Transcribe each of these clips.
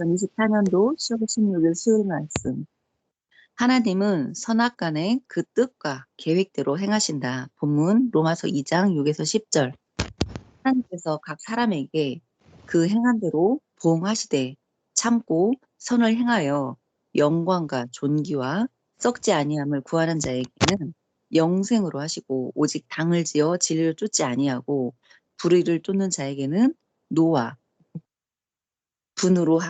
2024년도 10월 16일 수요일 말씀. 하나님은 선악간의 그 뜻과 계획대로 행하신다. 본문 로마서 2장 6에서 10절. 하나님께서 각 사람에게 그 행한 대로 보응하시되 참고 선을 행하여 영광과 존귀와 썩지 아니함을 구하는 자에게는 영생으로 하시고, 오직 당을 지어 진리를 쫓지 아니하고 불의를 쫓는 자에게는 노와 분으로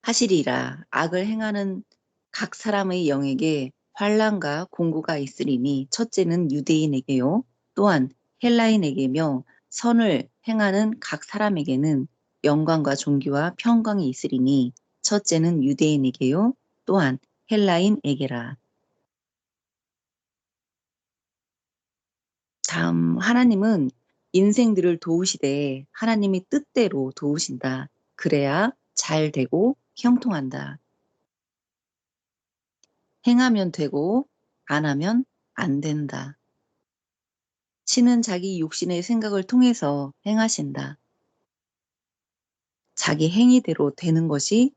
하시리라. 악을 행하는 각 사람의 영에게 환난과 공고가 있으리니, 첫째는 유대인에게요 또한 헬라인에게며, 선을 행하는 각 사람에게는 영광과 존귀와 평강이 있으리니, 첫째는 유대인에게요 또한 헬라인에게라. 다음, 하나님은 인생들을 도우시되 하나님의 뜻대로 도우신다. 그래야 잘 되고 형통한다. 행하면 되고 안 하면 안 된다. 신은 자기 육신의 생각을 통해서 행하신다. 자기 행위대로 되는 것이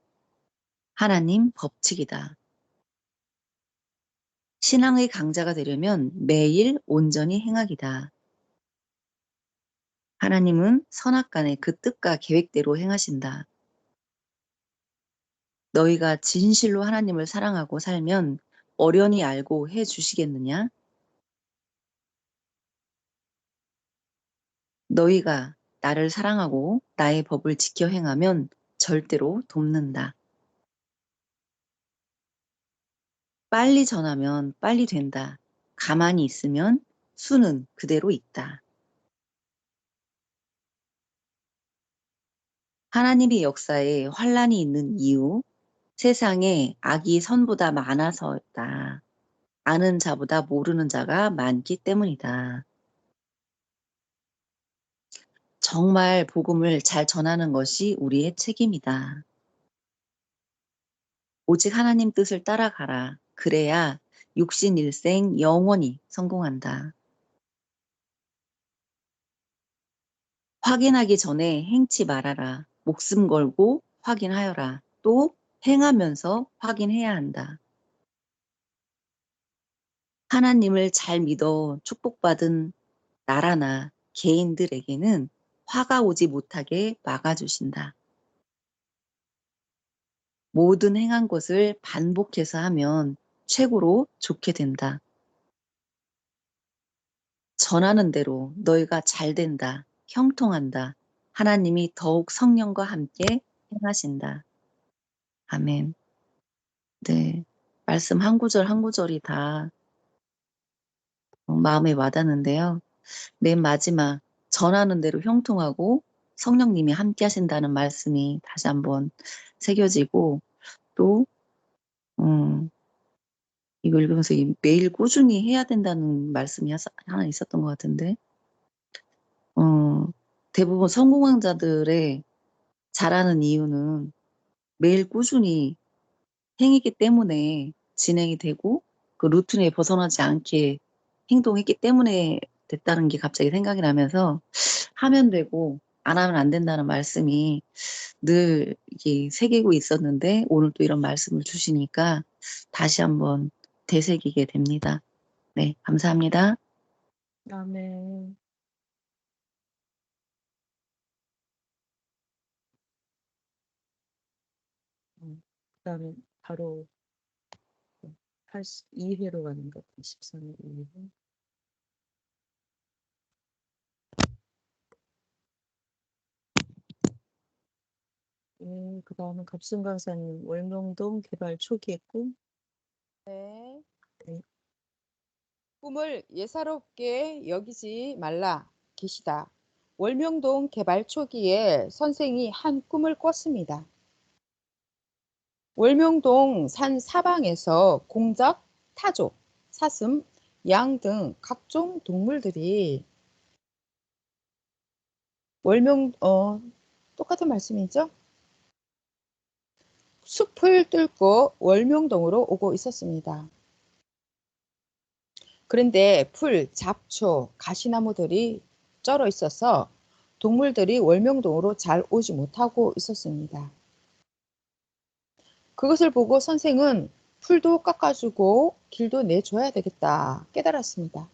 하나님 법칙이다. 신앙의 강자가 되려면 매일 온전히 행하기다. 하나님은 선악간의 그 뜻과 계획대로 행하신다. 너희가 진실로 하나님을 사랑하고 살면 어련히 알고 해 주시겠느냐? 너희가 나를 사랑하고 나의 법을 지켜 행하면 절대로 돕는다. 빨리 전하면 빨리 된다. 가만히 있으면 수는 그대로 있다. 하나님의 역사에 환란이 있는 이유, 세상에 악이 선보다 많아서다. 아는 자보다 모르는 자가 많기 때문이다. 정말 복음을 잘 전하는 것이 우리의 책임이다. 오직 하나님 뜻을 따라가라. 그래야 육신 일생 영원히 성공한다. 확인하기 전에 행치 말아라. 목숨 걸고 확인하여라. 또 행하면서 확인해야 한다. 하나님을 잘 믿어 축복받은 나라나 개인들에게는 화가 오지 못하게 막아주신다. 모든 행한 것을 반복해서 하면 최고로 좋게 된다. 전하는 대로 너희가 잘 된다. 형통한다. 하나님이 더욱 성령과 함께 행하신다. 아멘. 네. 말씀 한 구절 한 구절이 다 마음에 와닿는데요. 맨 마지막, 전하는 대로 형통하고 성령님이 함께 하신다는 말씀이 다시 한번 새겨지고, 또 이거 읽으면서 매일 꾸준히 해야 된다는 말씀이 하나 있었던 것 같은데, 대부분 성공한 자들의 잘하는 이유는 매일 꾸준히 행했기 때문에 진행이 되고, 그 루틴에 벗어나지 않게 행동했기 때문에 됐다는 게 갑자기 생각이 나면서, 하면 되고 안 하면 안 된다는 말씀이 늘 이게 새기고 있었는데, 오늘 또 이런 말씀을 주시니까 다시 한번 되새기게 됩니다. 네, 감사합니다. 아멘. 그다음에 바로 82회로 가는 것 같아요. 13회 2회. 그다음은 갑순 강사님 월명동 개발 초기의 꿈. 네. 네. 꿈을 예사롭게 여기지 말라 계시다. 월명동 개발 초기에 선생이 한 꿈을 꿨습니다. 월명동 산 사방에서 공작, 타조, 사슴, 양 등 각종 동물들이 똑같은 말씀이죠? 숲을 뚫고 월명동으로 오고 있었습니다. 그런데 풀, 잡초, 가시나무들이 쩔어 있어서 동물들이 월명동으로 잘 오지 못하고 있었습니다. 그것을 보고 선생은 풀도 깎아주고 길도 내줘야 되겠다 깨달았습니다.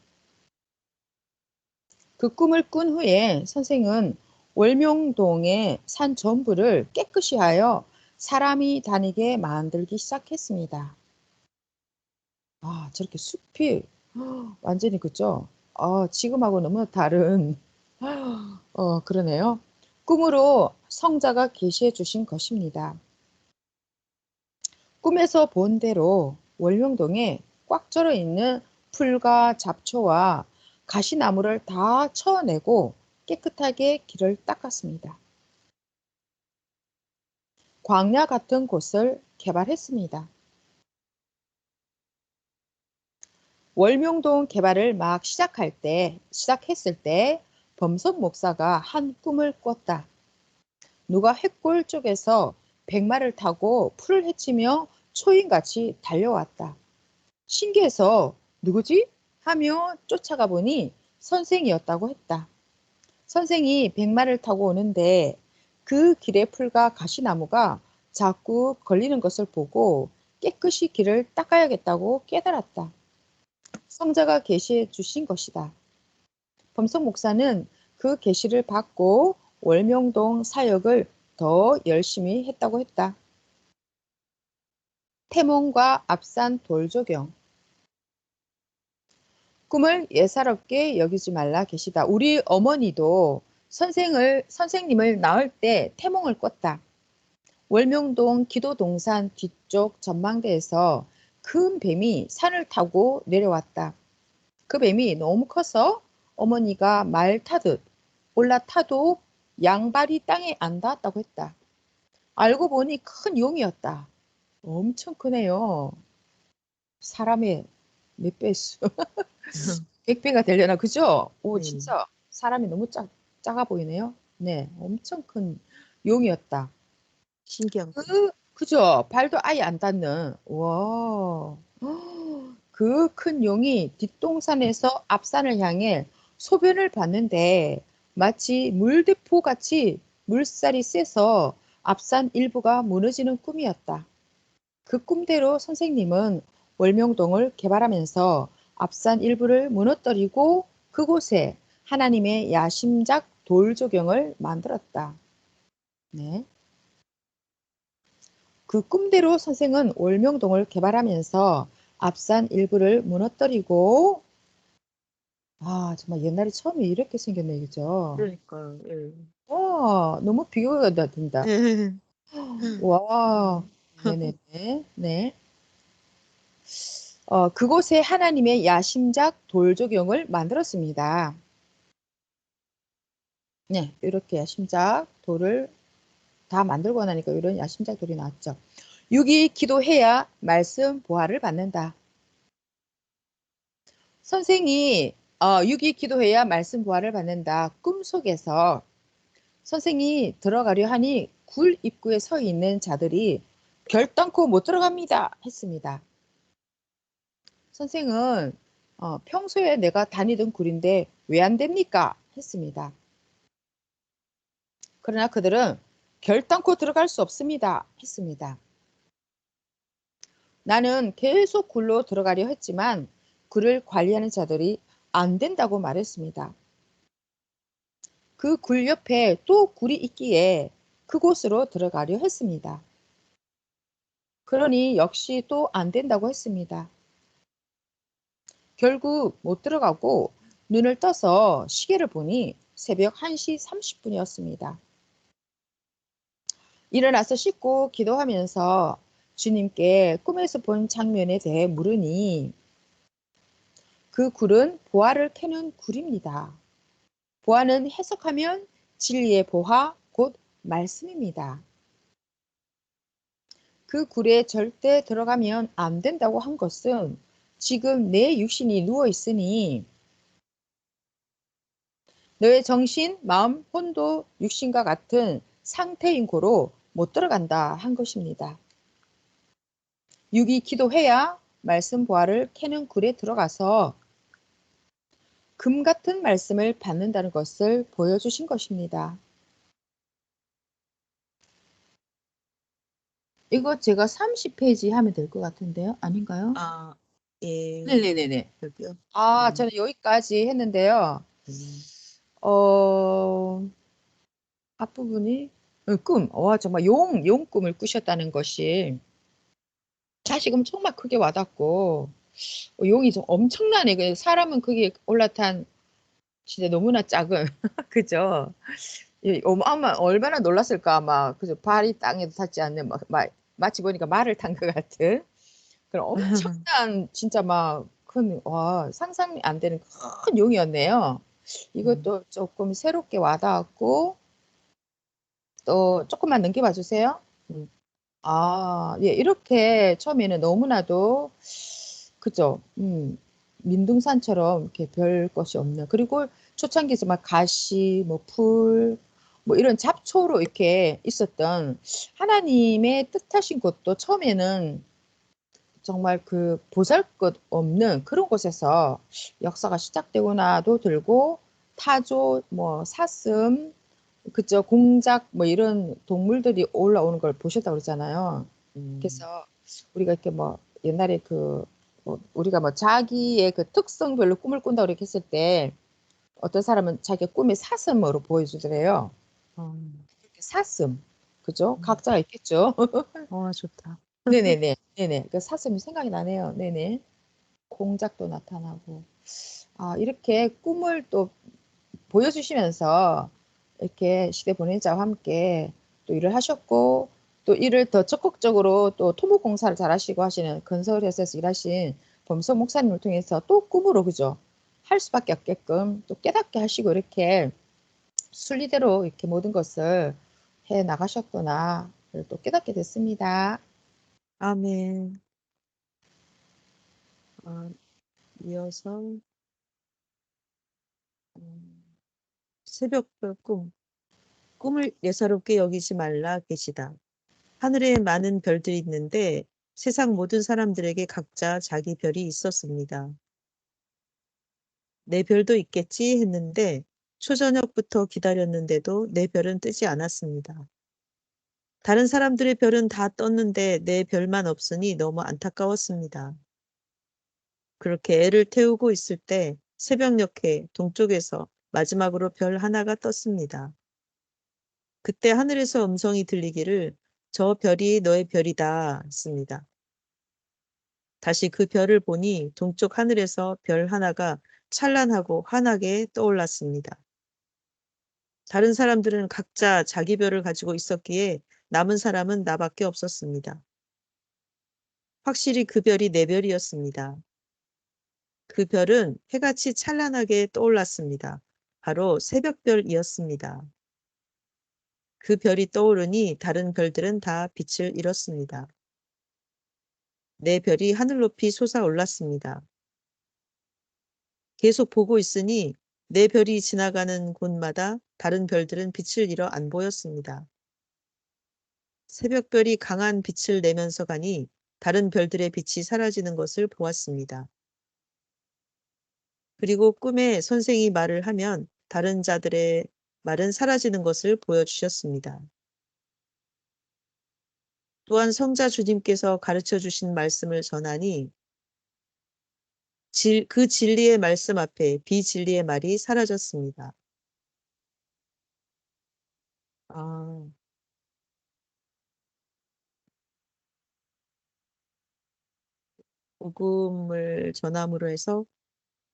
그 꿈을 꾼 후에 선생은 월명동의 산 전부를 깨끗이 하여 사람이 다니게 만들기 시작했습니다. 아, 저렇게 숲이 완전히 그죠? 지금하고 너무 다른 그러네요. 꿈으로 성자가 계시해 주신 것입니다. 꿈에서 본 대로 월명동에 꽉 절어 있는 풀과 잡초와 가시나무를 다 쳐내고 깨끗하게 길을 닦았습니다. 광야 같은 곳을 개발했습니다. 월명동 개발을 막 시작했을 때 범선 목사가 한 꿈을 꿨다. 누가 횃골 쪽에서 백마를 타고 풀을 헤치며 초인같이 달려왔다. 신기해서 누구지? 하며 쫓아가 보니 선생이었다고 했다. 선생이 백마를 타고 오는데 그 길의 풀과 가시나무가 자꾸 걸리는 것을 보고 깨끗이 길을 닦아야겠다고 깨달았다. 성자가 계시해 주신 것이다. 범석 목사는 그 계시를 받고 월명동 사역을 더 열심히 했다고 했다. 태몽과 앞산 돌조경. 꿈을 예사롭게 여기지 말라 계시다. 우리 어머니도 선생님을 낳을 때 태몽을 꿨다. 월명동 기도동산 뒤쪽 전망대에서 큰 뱀이 산을 타고 내려왔다. 그 뱀이 너무 커서 어머니가 말 타듯 올라타도 양발이 땅에 안 닿았다고 했다. 알고 보니 큰 용이었다. 엄청 크네요. 사람의 몇 배수? 100배가 되려나, 그죠? 오, 네. 진짜 사람이 너무 작아 보이네요. 네, 엄청 큰 용이었다. 신기한 거. 그죠? 발도 아예 안 닿는. 와. 그 큰 용이 뒷동산에서 앞산을 향해 소변을 봤는데 마치 물대포 같이 물살이 세서 앞산 일부가 무너지는 꿈이었다. 그 꿈대로 선생님은 월명동을 개발하면서 앞산 일부를 무너뜨리고 그곳에 하나님의 야심작 돌조경을 만들었다. 네. 그 꿈대로 선생은 월명동을 개발하면서 앞산 일부를 무너뜨리고 정말 옛날에 처음에 이렇게 생겼네, 그죠? 그러니까요. 예. 와, 너무 비교가 된다. 와, 네네네. 네. 그곳에 하나님의 야심작 돌조경을 만들었습니다. 네, 이렇게 야심작 돌을 다 만들고 나니까 이런 야심작 돌이 나왔죠. 6일 기도해야 말씀 보화를 받는다. 선생이 6일 기도해야 말씀 보화를 받는다. 꿈속에서 선생이 들어가려 하니 굴 입구에 서 있는 자들이 결단코 못 들어갑니다 했습니다. 선생은 평소에 내가 다니던 굴인데 왜 안 됩니까? 했습니다. 그러나 그들은 결단코 들어갈 수 없습니다. 했습니다. 나는 계속 굴로 들어가려 했지만 굴을 관리하는 자들이 안 된다고 말했습니다. 그 굴 옆에 또 굴이 있기에 그곳으로 들어가려 했습니다. 그러니 역시 또 안 된다고 했습니다. 결국 못 들어가고 눈을 떠서 시계를 보니 새벽 1시 30분이었습니다. 일어나서 씻고 기도하면서 주님께 꿈에서 본 장면에 대해 물으니 그 굴은 보화를 캐는 굴입니다. 보화는 해석하면 진리의 보화, 곧 말씀입니다. 그 굴에 절대 들어가면 안 된다고 한 것은 지금 내 육신이 누워 있으니 너의 정신, 마음, 혼도 육신과 같은 상태인 고로 못 들어간다 한 것입니다. 6이 기도해야 말씀 보화를 캐는 굴에 들어가서 금 같은 말씀을 받는다는 것을 보여주신 것입니다. 이거 제가 30페이지 하면 될 것 같은데요. 아닌가요? 아, 예, 네네네네. 여기요. 저는 여기까지 했는데요. 음. 어, 앞부분이 꿈. 정말 용 꿈을 꾸셨다는 것이 자식은 정말 크게 와닿고 용이 좀 엄청나네. 사람은 그게 올라탄 진짜 너무나 작은 그죠? 아마 얼마나 놀랐을까 아마 그죠? 발이 땅에 닿지 않는 마치 보니까 말을 탄 것 같은 그런 엄청난 진짜 막 큰 상상이 안 되는 큰 용이었네요. 이것도 조금 새롭게 와닿았고 또 조금만 넘겨봐 주세요. 예, 이렇게 처음에는 너무나도 그죠? 민둥산처럼 이렇게 별 것이 없는 그리고 초창기에서 막 가시, 뭐 풀, 뭐 이런 잡초로 이렇게 있었던 하나님의 뜻하신 곳도 처음에는 정말 그 보잘것 없는 그런 곳에서 역사가 시작되구나도 들고 타조, 뭐 사슴, 그죠? 공작 뭐 이런 동물들이 올라오는 걸 보셨다고 그러잖아요. 그래서 우리가 이렇게 뭐 옛날에 우리가 뭐 자기의 그 특성별로 꿈을 꾼다고 이렇게 했을 때 어떤 사람은 자기 꿈이 사슴으로 보여주더래요. 사슴, 그죠? 각자가 있겠죠. 좋다. 네네네, 네네. 그 사슴이 생각이 나네요. 네네. 공작도 나타나고. 이렇게 꿈을 또 보여주시면서 이렇게 시대 보내자와 함께 또 일을 하셨고 또 일을 더 적극적으로 또 토목공사를 잘하시고 하시는 건설회사에서 일하신 범석 목사님을 통해서 또 꿈으로 그죠? 할 수밖에 없게끔 또 깨닫게 하시고 이렇게 순리대로 이렇게 모든 것을 해 나가셨구나 또 깨닫게 됐습니다. 아멘. 이어서 새벽별 꿈. 꿈을 예사롭게 여기지 말라 계시다. 하늘에 많은 별들이 있는데 세상 모든 사람들에게 각자 자기 별이 있었습니다. 내 별도 있겠지 했는데 초저녁부터 기다렸는데도 내 별은 뜨지 않았습니다. 다른 사람들의 별은 다 떴는데 내 별만 없으니 너무 안타까웠습니다. 그렇게 애를 태우고 있을 때 새벽녘에 동쪽에서 마지막으로 별 하나가 떴습니다. 그때 하늘에서 음성이 들리기를 저 별이 너의 별이다 했습니다. 다시 그 별을 보니 동쪽 하늘에서 별 하나가 찬란하고 환하게 떠올랐습니다. 다른 사람들은 각자 자기 별을 가지고 있었기에 남은 사람은 나밖에 없었습니다. 확실히 그 별이 내 별이었습니다. 그 별은 해같이 찬란하게 떠올랐습니다. 바로 새벽별이었습니다. 그 별이 떠오르니 다른 별들은 다 빛을 잃었습니다. 내 별이 하늘 높이 솟아올랐습니다. 계속 보고 있으니 내 별이 지나가는 곳마다 다른 별들은 빛을 잃어 안 보였습니다. 새벽별이 강한 빛을 내면서 가니 다른 별들의 빛이 사라지는 것을 보았습니다. 그리고 꿈에 선생이 말을 하면 다른 자들의 말은 사라지는 것을 보여주셨습니다. 또한 성자 주님께서 가르쳐 주신 말씀을 전하니 그 진리의 말씀 앞에 비진리의 말이 사라졌습니다. 아, 복음을 전함으로 해서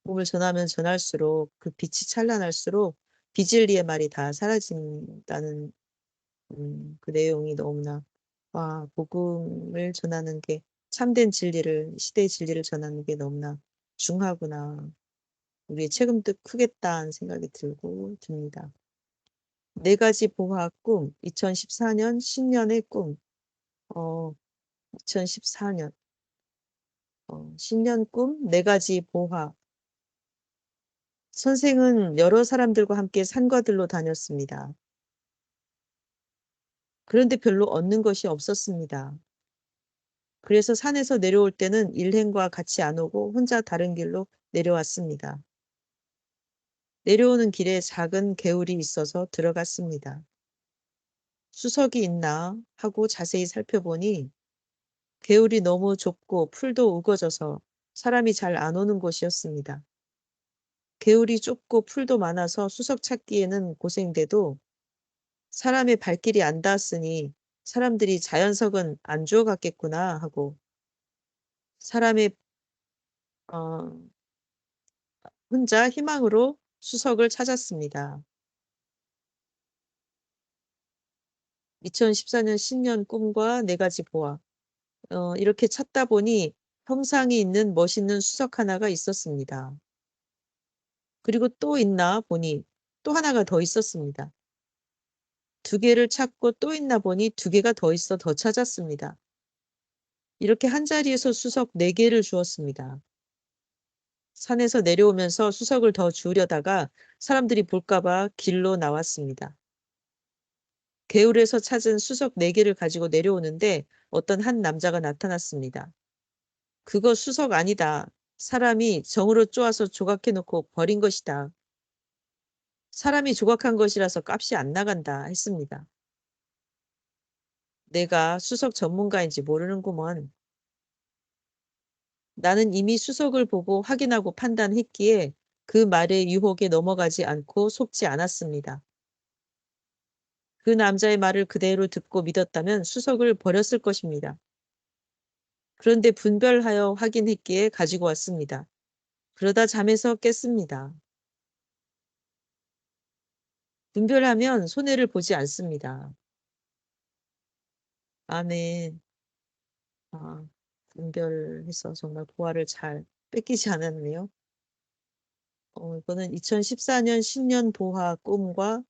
복음을 전하면 전할수록 그 빛이 찬란할수록 비진리의 말이 다 사라진다는 그 내용이 너무나 복음을 전하는 게 참된 진리를 시대의 진리를 전하는 게 너무나 중하구나. 우리의 책임도 크겠다는 생각이 들고 듭니다. 네 가지 보화 꿈, 2014년 신년의 꿈, 2014년 신년 꿈, 네 가지 보화. 선생은 여러 사람들과 함께 산과들로 다녔습니다. 그런데 별로 얻는 것이 없었습니다. 그래서 산에서 내려올 때는 일행과 같이 안 오고 혼자 다른 길로 내려왔습니다. 내려오는 길에 작은 개울이 있어서 들어갔습니다. 수석이 있나 하고 자세히 살펴보니 개울이 너무 좁고 풀도 우거져서 사람이 잘 안 오는 곳이었습니다. 개울이 좁고 풀도 많아서 수석 찾기에는 고생돼도 사람의 발길이 안 닿았으니 사람들이 자연석은 안 주워 갔겠구나 하고 사람의 어, 혼자 희망으로 수석을 찾았습니다. 2014년 신년 꿈과 4가지 보아. 이렇게 찾다 보니 형상이 있는 멋있는 수석 하나가 있었습니다. 그리고 또 있나 보니 또 하나가 더 있었습니다. 2개를 찾고 또 있나 보니 2개가 더 있어 더 찾았습니다. 이렇게 한 자리에서 수석 4개를 주었습니다. 산에서 내려오면서 수석을 더 주우려다가 사람들이 볼까봐 길로 나왔습니다. 개울에서 찾은 수석 4개를 가지고 내려오는데 어떤 한 남자가 나타났습니다. 그거 수석 아니다. 사람이 정으로 쪼아서 조각해놓고 버린 것이다. 사람이 조각한 것이라서 값이 안 나간다 했습니다. 내가 수석 전문가인지 모르는구먼. 나는 이미 수석을 보고 확인하고 판단했기에 그 말의 유혹에 넘어가지 않고 속지 않았습니다. 그 남자의 말을 그대로 듣고 믿었다면 수석을 버렸을 것입니다. 그런데 분별하여 확인했기에 가지고 왔습니다. 그러다 잠에서 깼습니다. 분별하면 손해를 보지 않습니다. 아멘. 분별해서 정말 보화를 잘 뺏기지 않았네요. 이거는 2014년 신년 보화 꿈과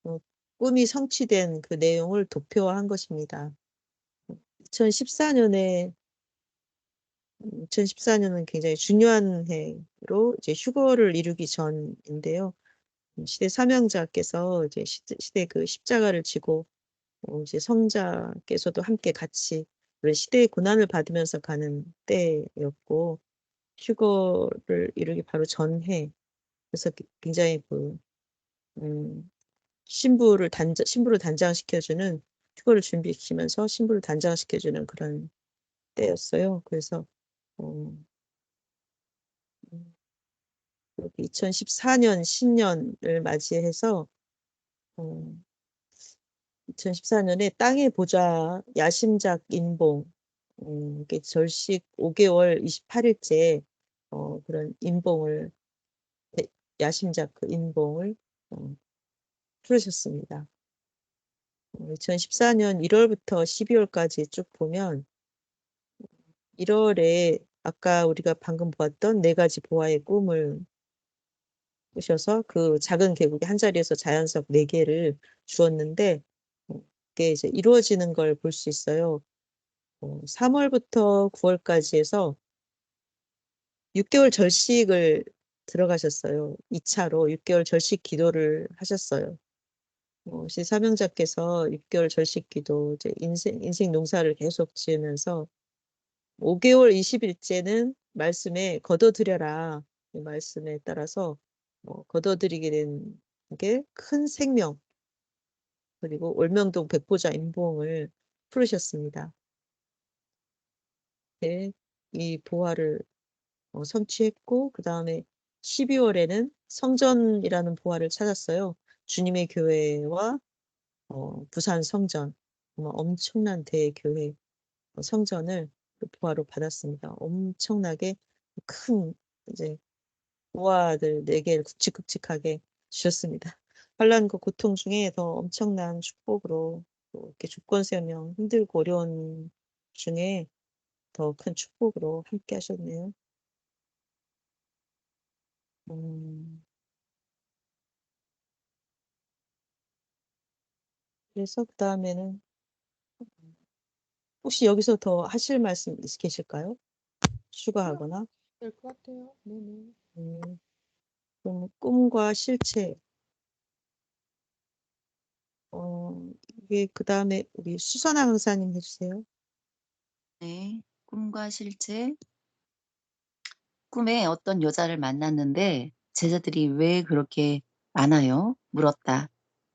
어, 꿈이 성취된 그 내용을 도표화한 것입니다. 2014년에 2014년은 굉장히 중요한 해로 이제 휴거를 이루기 전인데요. 시대 사명자께서 이제 시대 그 십자가를 지고 이제 성자께서도 함께 같이 그런 시대의 고난을 받으면서 가는 때였고 휴거를 이루기 바로 전해. 그래서 굉장히 음, 신부를 단장시켜주는 휴거를 준비시키면서 신부를 단장시켜주는 그런 때였어요. 그래서 어, 2014년 신년을 맞이해서 2014년에 땅의 보좌 야심작 인봉 이게 절식 5개월 28일째 그런 인봉을 야심작 그 인봉을 어, 풀으셨습니다. 2014년 1월부터 12월까지 쭉 보면 1월에 아까 우리가 방금 보았던 4가지 보아의 꿈을 꾸셔서 그 작은 계곡의 한 자리에서 자연석 4개를 주었는데 그게 이제 이루어지는 걸 볼 수 있어요. 3월부터 9월까지 해서 6개월 절식을 들어가셨어요. 2차로 6개월 절식 기도를 하셨어요. 사명자께서 6개월 절식 기도, 이제 인생 농사를 계속 지으면서 5개월 20일째는 말씀에 거둬들여라. 이 말씀에 따라서 거둬들이게 된 게 큰 생명, 그리고 올명동 백보자 인봉을 풀으셨습니다. 네, 이 보화를 성취했고 그 다음에 12월에는 성전이라는 보화를 찾았어요. 주님의 교회와 부산 성전, 엄청난 대교회 성전을 그 보화로 받았습니다. 엄청나게 큰 이제 보화들 4개를 굵직굵직하게 주셨습니다. 환난과 고통 중에 더 엄청난 축복으로 또 이렇게 조건세명 힘들고 어려운 중에 더 큰 축복으로 함께 하셨네요. 음, 그래서 그 다음에는 혹시 여기서 더 하실 말씀 계실까요? 추가하거나. 될 것 같아요. 네네. 음, 그럼 꿈과 실체. 이게 그 다음에 우리 수선아 강사님 해주세요. 네. 꿈과 실제. 꿈에 어떤 여자를 만났는데 제자들이 왜 그렇게 많아요? 물었다.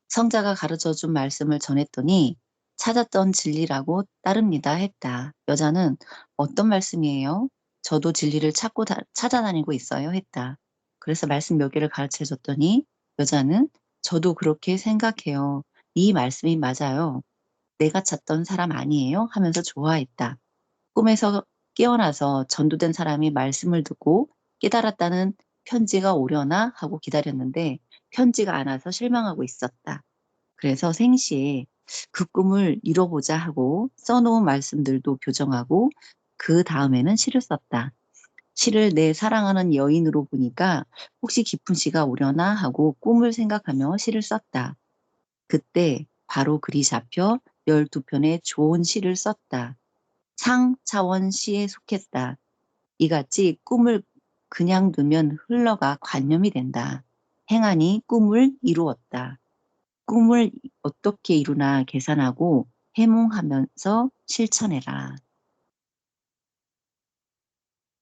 성자가 가르쳐 준 말씀을 전했더니 찾았던 진리라고 따릅니다 했다. 여자는 어떤 말씀이에요? 저도 진리를 찾아다니고 있어요 했다. 그래서 말씀 몇 개를 가르쳐 줬더니 여자는 저도 그렇게 생각해요. 이 말씀이 맞아요. 내가 찾던 사람 아니에요? 하면서 좋아했다. 꿈에서 깨어나서 전도된 사람이 말씀을 듣고 깨달았다는 편지가 오려나 하고 기다렸는데 편지가 안 와서 실망하고 있었다. 그래서 생시에 그 꿈을 이뤄보자 하고 써놓은 말씀들도 교정하고 그 다음에는 시를 썼다. 시를 내 사랑하는 여인으로 보니까 혹시 깊은 시가 오려나 하고 꿈을 생각하며 시를 썼다. 그때 바로 글이 잡혀 12편의 좋은 시를 썼다. 상차원 시에 속했다. 이같이 꿈을 그냥 두면 흘러가 관념이 된다. 행하니 꿈을 이루었다. 꿈을 어떻게 이루나 계산하고 해몽하면서 실천해라.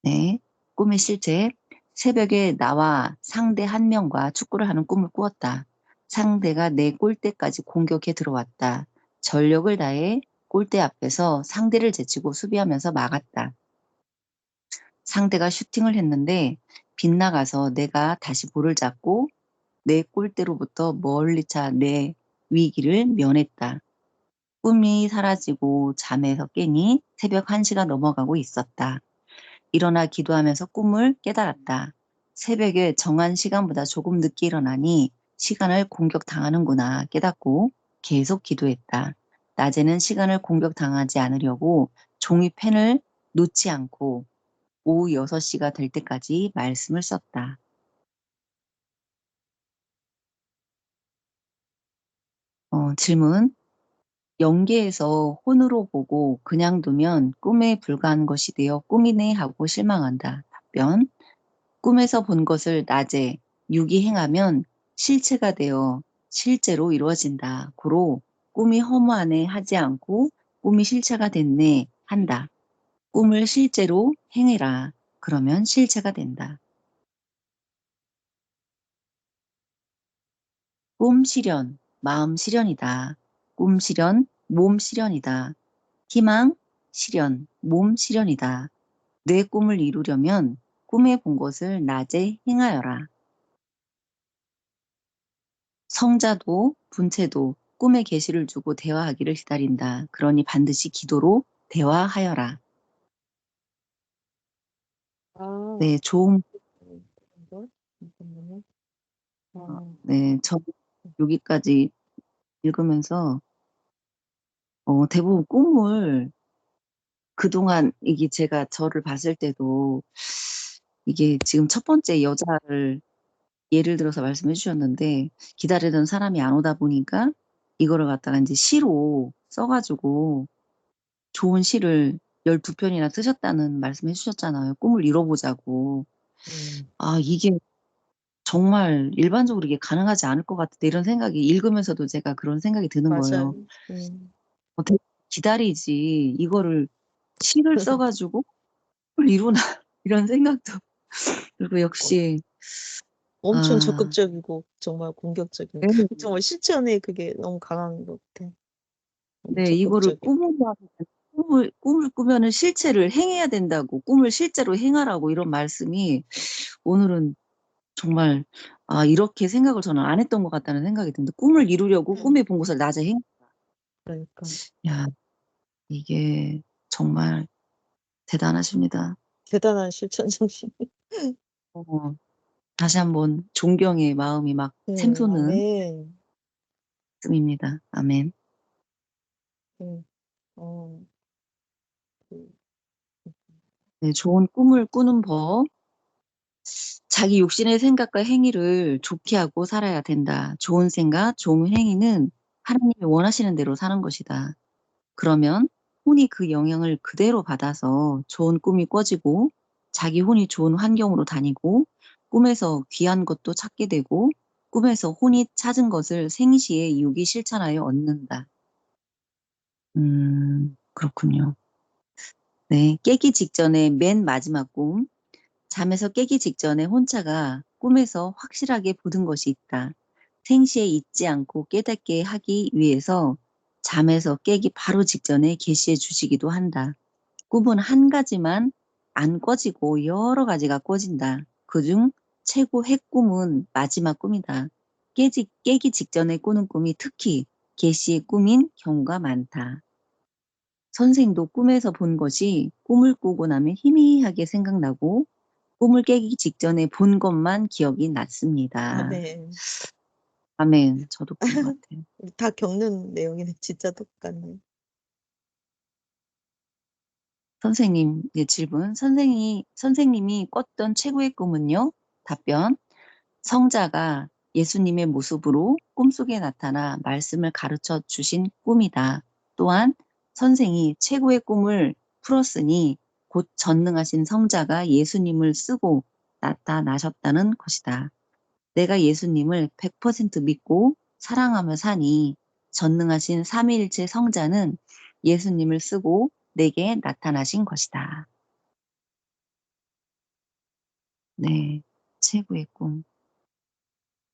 네. 꿈의 실제. 새벽에 나와 상대 한 명과 축구를 하는 꿈을 꾸었다. 상대가 내 골대까지 공격해 들어왔다. 전력을 다해 골대 앞에서 상대를 제치고 수비하면서 막았다. 상대가 슈팅을 했는데 빗나가서 내가 다시 볼을 잡고 내 골대로부터 멀리 차 내 위기를 면했다. 꿈이 사라지고 잠에서 깨니 새벽 1시가 넘어가고 있었다. 일어나 기도하면서 꿈을 깨달았다. 새벽에 정한 시간보다 조금 늦게 일어나니 시간을 공격당하는구나 깨닫고 계속 기도했다. 낮에는 시간을 공격당하지 않으려고 종이 펜을 놓지 않고 오후 6시가 될 때까지 말씀을 썼다. 질문. 연계에서 혼으로 보고 그냥 두면 꿈에 불과한 것이 되어 꿈이네 하고 실망한다. 답변. 꿈에서 본 것을 낮에 유기행하면 실체가 되어 실제로 이루어진다. 고로 꿈이 허무하네 하지 않고 꿈이 실체가 됐네 한다. 꿈을 실제로 행해라. 그러면 실체가 된다. 꿈 실현, 마음 실현이다. 꿈 실현, 몸 실현이다. 희망 실현, 몸 실현이다. 내 꿈을 이루려면 꿈에 본 것을 낮에 행하여라. 성자도 분체도 꿈에 계시를 주고 대화하기를 기다린다. 그러니 반드시 기도로 대화하여라. 아, 네, 좋은, 이거? 잠깐만요. 아, 네, 저 여기까지 읽으면서 대부분 꿈을 그동안 이게 제가 저를 봤을 때도 이게 지금 첫 번째 여자를 예를 들어서 말씀해 주셨는데 기다리던 사람이 안 오다 보니까 이거를 갖다가 이제 시로 써가지고 좋은 시를 12편이나 쓰셨다는 말씀 해주셨잖아요. 꿈을 이뤄보자고. 아, 이게 정말 일반적으로 이게 가능하지 않을 것 같은데 이런 생각이 읽으면서도 제가 그런 생각이 드는 거예요. 맞아요. 어떻게 기다리지 이거를 시를 써가지고 꿈을 이루나 이런 생각도 그리고 역시 엄청 아, 적극적이고 정말 공격적인 네, 정말 실천에 그게 너무 강한 것 같아. 너무 네, 이거를 적극적이고. 꿈을 꾸면은 실체를 행해야 된다고 꿈을 실제로 행하라고 이런 말씀이 오늘은 정말 이렇게 생각을 저는 안 했던 것 같다는 생각이 듭니다. 꿈을 이루려고 꿈에 본 것을 낮에 행. 그러니까 야, 이게 정말 대단하십니다. 대단한 실천 정신. 어, 다시 한번 존경의 마음이 막 샘솟는 아멘. 말씀입니다. 아멘. 네. 어, 그, 네, 좋은 꿈을 꾸는 법. 자기 육신의 생각과 행위를 좋게 하고 살아야 된다. 좋은 생각, 좋은 행위는 하나님이 원하시는 대로 사는 것이다. 그러면 혼이 그 영향을 그대로 받아서 좋은 꿈이 꿔지고 자기 혼이 좋은 환경으로 다니고 꿈에서 귀한 것도 찾게 되고 꿈에서 혼이 찾은 것을 생시에 유기 실천하여 얻는다. 그렇군요. 네, 깨기 직전에 맨 마지막 꿈. 잠에서 깨기 직전에 혼자가 꿈에서 확실하게 보던 것이 있다. 생시에 잊지 않고 깨닫게 하기 위해서 잠에서 깨기 바로 직전에 계시해 주시기도 한다. 꿈은 한 가지만 안 꿔지고 여러 가지가 꿔진다. 그중 최고 핵꿈은 마지막 꿈이다. 깨기 직전에 꾸는 꿈이 특히 계시의 꿈인 경우가 많다. 선생도 꿈에서 본 것이 꿈을 꾸고 나면 희미하게 생각나고 꿈을 깨기 직전에 본 것만 기억이 났습니다. 아멘. 아멘. 저도 그런 것 같아요. 우리 다 겪는 내용이네. 진짜 똑같네. 선생님, 네, 질문. 선생님이 꿨던 최고의 꿈은요? 답변. 성자가 예수님의 모습으로 꿈속에 나타나 말씀을 가르쳐 주신 꿈이다. 또한 선생이 최고의 꿈을 풀었으니 곧 전능하신 성자가 예수님을 쓰고 나타나셨다는 것이다. 내가 예수님을 100% 믿고 사랑하며 사니 전능하신 삼위일체 성자는 예수님을 쓰고 내게 나타나신 것이다. 네, 최고의 꿈.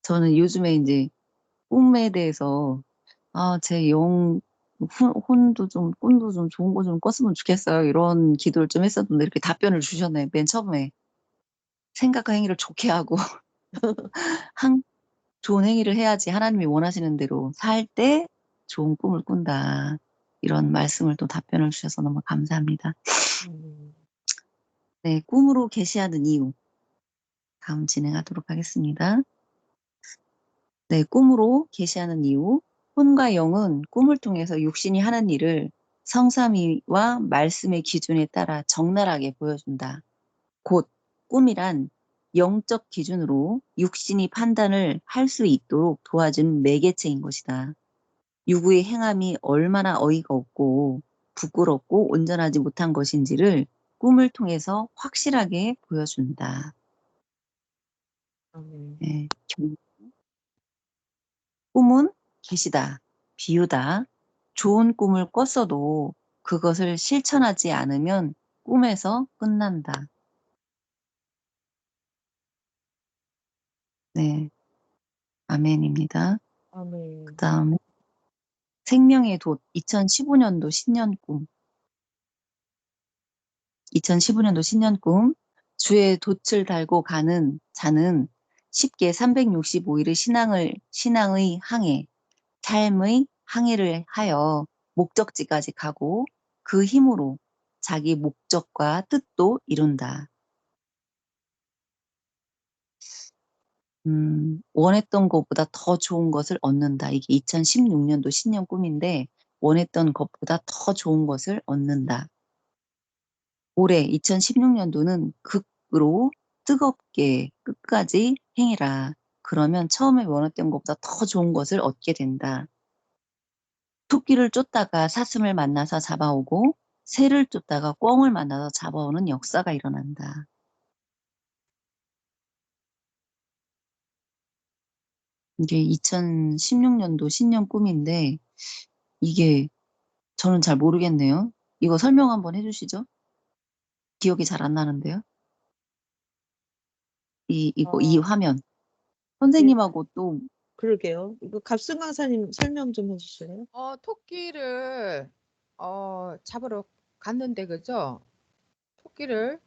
저는 요즘에 이제 꿈에 대해서 제 혼도 좀 꿈도 좀 좋은 거 좀 꿨으면 좋겠어요. 이런 기도를 좀 했었는데 이렇게 답변을 주셨네. 맨 처음에 생각과 행위를 좋게 하고 좋은 행위를 해야지 하나님이 원하시는 대로 살 때 좋은 꿈을 꾼다. 이런 말씀을 또 답변을 주셔서 너무 감사합니다. 네, 꿈으로 계시하는 이유. 다음 진행하도록 하겠습니다. 네, 꿈으로 계시하는 이유. 혼과 영은 꿈을 통해서 육신이 하는 일을 성삼위와 말씀의 기준에 따라 적나라하게 보여준다. 곧 꿈이란 영적 기준으로 육신이 판단을 할 수 있도록 도와준 매개체인 것이다. 유구의 행함이 얼마나 어이가 없고 부끄럽고 온전하지 못한 것인지를 꿈을 통해서 확실하게 보여준다. 아멘. 네, 꿈은 계시다, 비유다. 좋은 꿈을 꿨어도 그것을 실천하지 않으면 꿈에서 끝난다. 네, 아멘입니다. 아멘. 그 다음에 생명의 돛 2015년도 신년 꿈. 2015년도 신년 꿈. 주의 돛을 달고 가는 자는 쉽게 365일의 신앙의 항해, 삶의 항해를 하여 목적지까지 가고 그 힘으로 자기 목적과 뜻도 이룬다. 원했던 것보다 더 좋은 것을 얻는다. 이게 2016년도 신년 꿈인데 원했던 것보다 더 좋은 것을 얻는다. 올해 2016년도는 극으로 뜨겁게 끝까지 행해라. 그러면 처음에 원했던 것보다 더 좋은 것을 얻게 된다. 토끼를 쫓다가 사슴을 만나서 잡아오고 새를 쫓다가 꿩을 만나서 잡아오는 역사가 일어난다. 이게 2016년도 신년 꿈인데 이게 저는 잘 모르겠네요. 이거 설명 한번 해주시죠. 기억이 잘 안 나는데요. 이 화면. 선생님하고 또 그러게요. 이거 갑승 강사님 설명 좀 해주실래요? 토끼를 잡으러 갔는데 그죠? 토끼를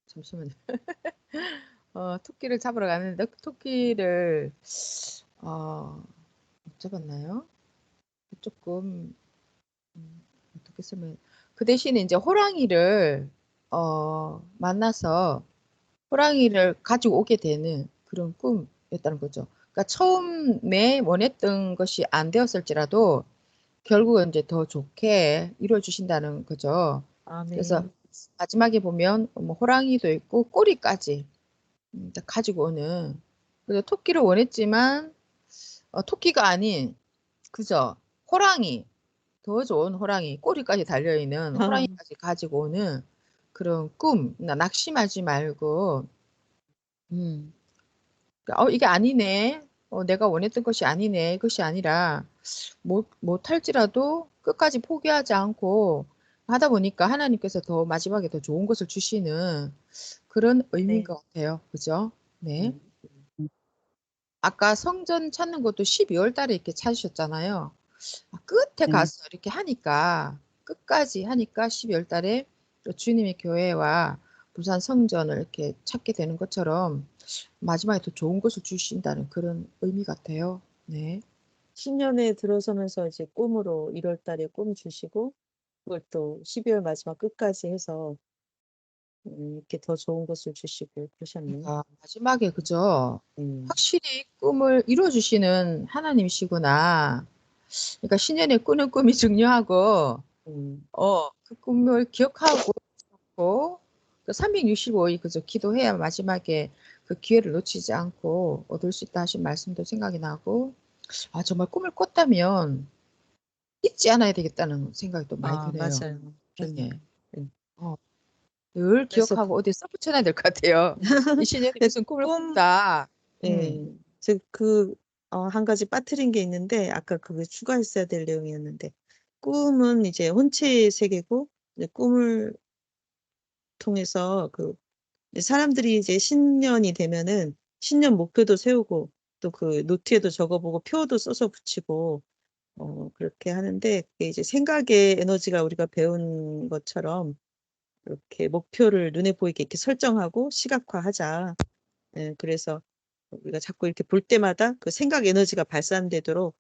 잠시만요. 토끼를 잡으러 갔는데 토끼를 못 잡았나요? 조금 어떻게 쓰면 그 대신에 이제 호랑이를 만나서 호랑이를 가지고 오게 되는 그런 꿈이었다는 거죠. 그러니까 처음에 원했던 것이 안 되었을지라도 결국은 이제 더 좋게 이루어 주신다는 거죠. 그래서 아멘. 마지막에 보면 뭐 호랑이도 있고 꼬리까지 딱 가지고 오는. 그래서 토끼를 원했지만 토끼가 아닌 그죠? 호랑이, 더 좋은 호랑이, 꼬리까지 달려있는 호랑이까지 가지고 오는 그런 꿈. 낙심하지 말고 이게 아니네. 내가 원했던 것이 아니네. 그것이 아니라 못할지라도 끝까지 포기하지 않고 하다 보니까 하나님께서 더 마지막에 더 좋은 것을 주시는 그런 의미인 네. 것 같아요. 그죠? 네. 아까 성전 찾는 것도 12월 달에 이렇게 찾으셨잖아요. 끝에 네. 가서 이렇게 하니까 끝까지 하니까 12월 달에 또 주님의 교회와 부산 성전을 이렇게 찾게 되는 것처럼 마지막에 더 좋은 것을 주신다는 그런 의미 같아요. 네. 신년에 들어서면서 이제 꿈으로 1월 달에 꿈 주시고 그걸 또 12월 마지막 끝까지 해서 이렇게 더 좋은 것을 주시고 그러셨네요. 그러니까 마지막에 그죠? 음. 확실히 꿈을 이루어 주시는 하나님이시구나. 그러니까 신년에 꾸는 꿈이 중요하고 음. 그 꿈을 기억하고 그 365일 그저 기도해야 마지막에 그 기회를 놓치지 않고 얻을 수 있다 하신 말씀도 생각이 나고 정말 꿈을 꿨다면 잊지 않아야 되겠다는 생각이 또 많이 드네요. 맞아요. 네. 네. 어, 늘 그래서 기억하고 어디에 써붙여놔야 될 것 같아요. 이 신년에 그 무슨 꿈을 꿈 꿨다. 예. 한 가지 빠뜨린 게 있는데 아까 그거 추가했어야 될 내용이었는데 꿈은 이제 혼체의 세계고 이제 꿈을 통해서 이제 사람들이 이제 신년이 되면은 신년 목표도 세우고 또 그 노트에도 적어보고 표도 써서 붙이고 그렇게 하는데 그게 이제 생각의 에너지가 우리가 배운 것처럼 이렇게 목표를 눈에 보이게 이렇게 설정하고 시각화하자. 예, 그래서 우리가 자꾸 이렇게 볼 때마다 그 생각 에너지가 발산되도록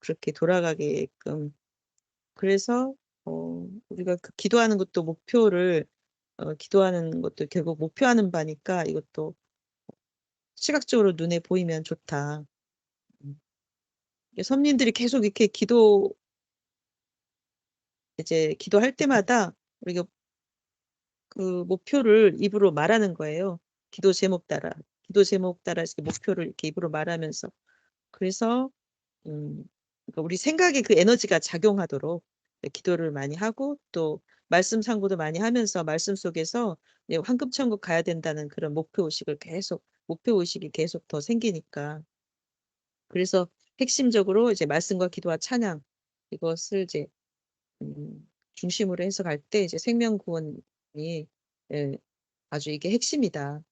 그렇게 돌아가게끔. 그래서 우리가 그 기도하는 것도 기도하는 것도 결국 목표하는 바니까 이것도 시각적으로 눈에 보이면 좋다. 음. 선민들이 계속 이렇게 이제 기도할 때마다 우리가 그 목표를 입으로 말하는 거예요. 기도 제목 따라 이렇게 목표를 이렇게 입으로 말하면서. 그래서 그러니까 우리 생각에 그 에너지가 작용하도록 기도를 많이 하고 또 말씀 상고도 많이 하면서 말씀 속에서 이제 황금천국 가야 된다는 그런 목표 의식이 계속 더 생기니까. 그래서 핵심적으로 이제 말씀과 기도와 찬양 이것을 이제 중심으로 해서 갈 때 이제 생명 구원이 예, 아주 이게 핵심이다.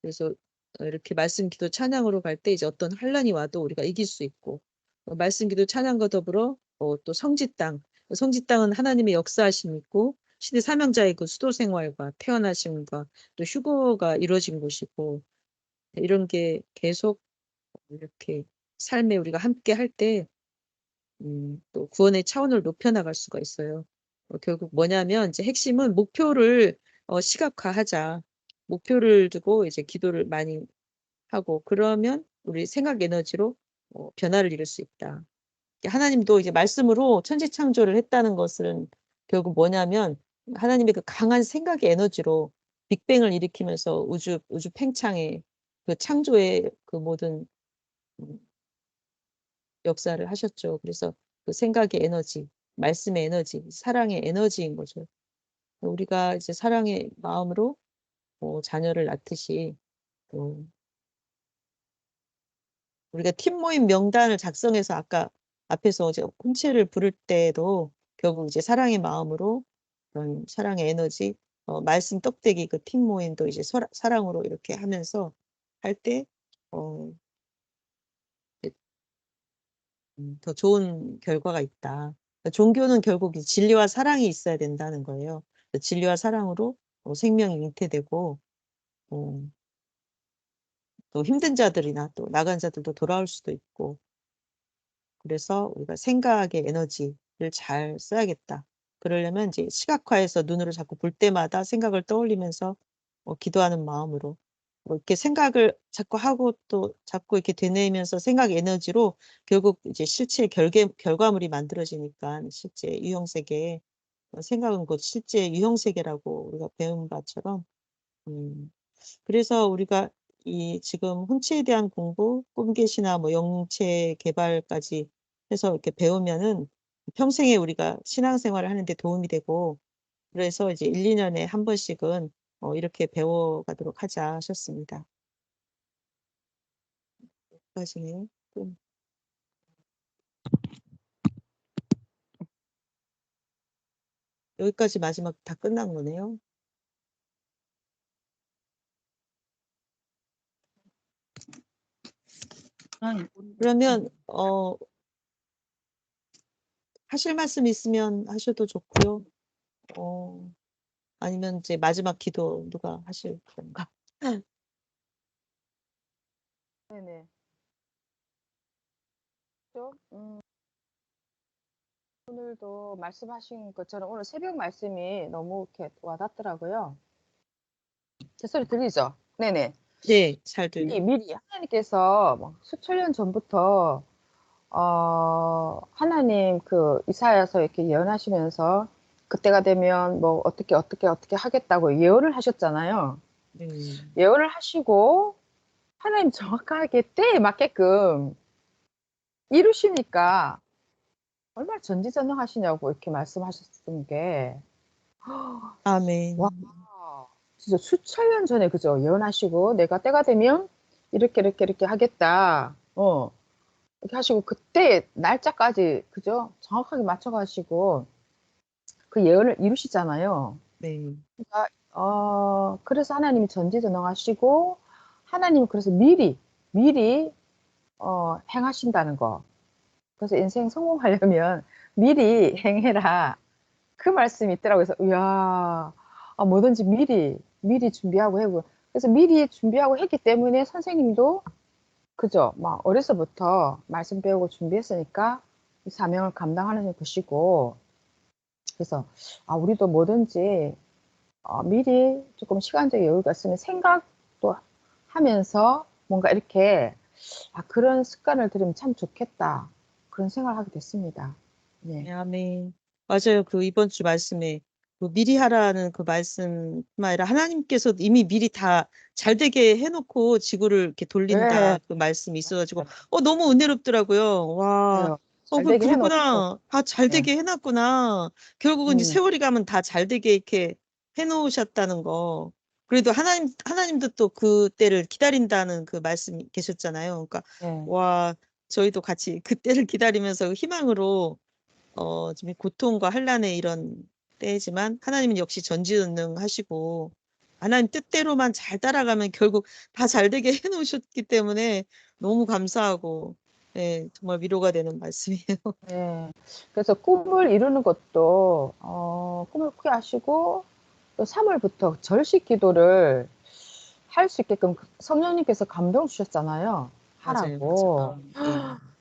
그래서 이렇게 말씀 기도 찬양으로 갈 때 이제 어떤 환란이 와도 우리가 이길 수 있고 말씀 기도 찬양과 더불어 또 성지 땅은 하나님의 역사하심이 있고 시대 사명자의 그 수도 생활과 태어나심과 또 휴거가 이루어진 곳이고 이런 게 계속 이렇게 삶에 우리가 함께 할 때 또 구원의 차원을 높여나갈 수가 있어요. 결국 뭐냐면 이제 핵심은 목표를 시각화하자. 목표를 두고 이제 기도를 많이 하고 그러면 우리 생각 에너지로 변화를 이룰 수 있다. 하나님도 이제 말씀으로 천지 창조를 했다는 것은 결국 뭐냐면 하나님의 그 강한 생각의 에너지로 빅뱅을 일으키면서 우주 팽창의 그 창조의 그 모든 음, 역사를 하셨죠. 그래서 그 생각의 에너지, 말씀의 에너지, 사랑의 에너지인 거죠. 우리가 이제 사랑의 마음으로 자녀를 낳듯이 또 우리가 팀 모임 명단을 작성해서 아까 앞에서 이제 혼체를 부를 때도 결국 이제 사랑의 마음으로 그런 사랑의 에너지, 말씀 떡대기 그 팀 모임도 이제 사랑으로 이렇게 하면서 할 때, 어, 더 좋은 결과가 있다. 종교는 결국 이 진리와 사랑이 있어야 된다는 거예요. 진리와 사랑으로 생명이 잉태되고, 어, 또 힘든 자들이나 또 나간 자들도 돌아올 수도 있고, 그래서 우리가 생각의 에너지를 잘 써야겠다. 그러려면 이제 시각화해서 눈으로 자꾸 볼 때마다 생각을 떠올리면서 기도하는 마음으로 이렇게 생각을 자꾸 하고 또 자꾸 이렇게 되뇌이면서 생각 에너지로 결국 이제 실체 결과물이 만들어지니까 실제 유형세계 생각은 곧 실제 유형세계라고 우리가 배운 바처럼 음, 그래서 우리가 이 지금 혼체에 대한 공부, 꿈계시나 뭐 영체 개발까지 해서 이렇게 배우면은 평생에 우리가 신앙생활을 하는데 도움이 되고 그래서 이제 1, 2년에 한 번씩은 이렇게 배워가도록 하자 하셨습니다. 여기까지네요. 여기까지 마지막 다 끝난 거네요. 그러면 하실 말씀 있으면 하셔도 좋고요. 아니면 이제 마지막 기도 누가 하실 건가? 네네. 오늘도 말씀하신 것처럼 오늘 새벽 말씀이 너무 이렇게 와닿더라고요. 제 소리 들리죠? 네네. 네, 잘 들려요. 미리 하나님께서 뭐 수천 년 전부터 하나님 그 이사야서 이렇게 예언하시면서 그때가 되면 뭐 어떻게 하겠다고 예언을 하셨잖아요. 네. 예언을 하시고 하나님 정확하게 때에 맞게끔 이루시니까 얼마나 전지전능하시냐고 이렇게 말씀하셨던 게 아멘. 와, 진짜 수천 년 전에 그죠? 예언하시고 내가 때가 되면 이렇게 하겠다. 이렇게 하시고 그때 날짜까지 그죠? 정확하게 맞춰가시고 그 예언을 이루시잖아요. 네. 그러니까 그래서 하나님이 전지전능하시고 하나님은 그래서 미리 행하신다는 거. 그래서 인생 성공하려면 미리 행해라. 그 말씀이 있더라고요. 그래서 이야, 뭐든지 미리 준비하고 해고. 그래서 미리 준비하고 했기 때문에 선생님도 그죠? 막 어려서부터 말씀 배우고 준비했으니까 이 사명을 감당하는 것이고. 그래서 우리도 뭐든지 미리 조금 시간적 여유가 있으면 생각도 하면서 뭔가 이렇게 그런 습관을 들이면 참 좋겠다. 그런 생각을 하게 됐습니다. 네, 네. 아멘. 맞아요. 그 이번 주 말씀에 그 미리 하라는 그 말씀뿐만 아니라 하나님께서 이미 미리 다 잘 되게 해놓고 지구를 이렇게 돌린다 네. 그 말씀이 있어가지고 너무 은혜롭더라고요. 와, 맞아요. 잘 되게 해놓고. 그러구나. 다 잘 네. 되게 해놨구나. 결국은 이제 세월이 가면 다 잘 되게 이렇게 해놓으셨다는 거. 그래도 하나님도 또 그때를 기다린다는 그 말씀이 계셨잖아요. 그러니까 네. 와, 저희도 같이 그때를 기다리면서 희망으로 좀 고통과 환난의 이런 때지만 하나님은 역시 전지전능하시고 하나님 뜻대로만 잘 따라가면 결국 다 잘 되게 해놓으셨기 때문에 너무 감사하고 네, 정말 위로가 되는 말씀이에요. 네. 그래서 꿈을 이루는 것도 꿈을 크게 하시고 또 3월부터 절식 기도를 할 수 있게끔 성령님께서 감동 주셨잖아요. 맞아요, 하라고. 맞아요. 네.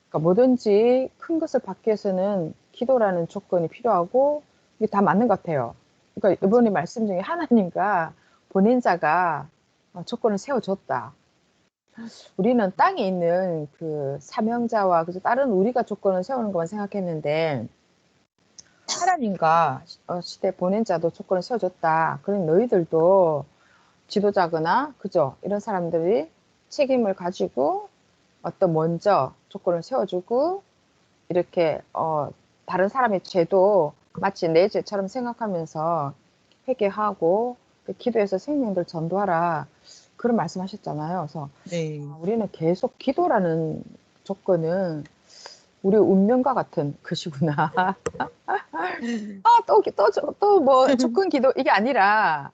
그러니까 뭐든지 큰 것을 받기 위해서는 기도라는 조건이 필요하고 이게 다 맞는 것 같아요. 그러니까 이번에 말씀 중에 하나님과 보낸 자가 조건을 세워줬다. 우리는 땅에 있는 그 사명자와 그래서 다른 우리가 조건을 세우는 것만 생각했는데 하나님과 시대 보낸 자도 조건을 세워줬다. 그럼 너희들도 지도자거나 그죠? 이런 사람들이 책임을 가지고 어떤 먼저 조건을 세워주고 이렇게 다른 사람의 죄도 마치 내 죄처럼 생각하면서 회개하고 기도해서 생명들 전도하라 그런 말씀하셨잖아요. 그래서 네. 우리는 계속 기도라는 조건은 우리 운명과 같은 것이구나. 또 뭐 조건 기도 이게 아니라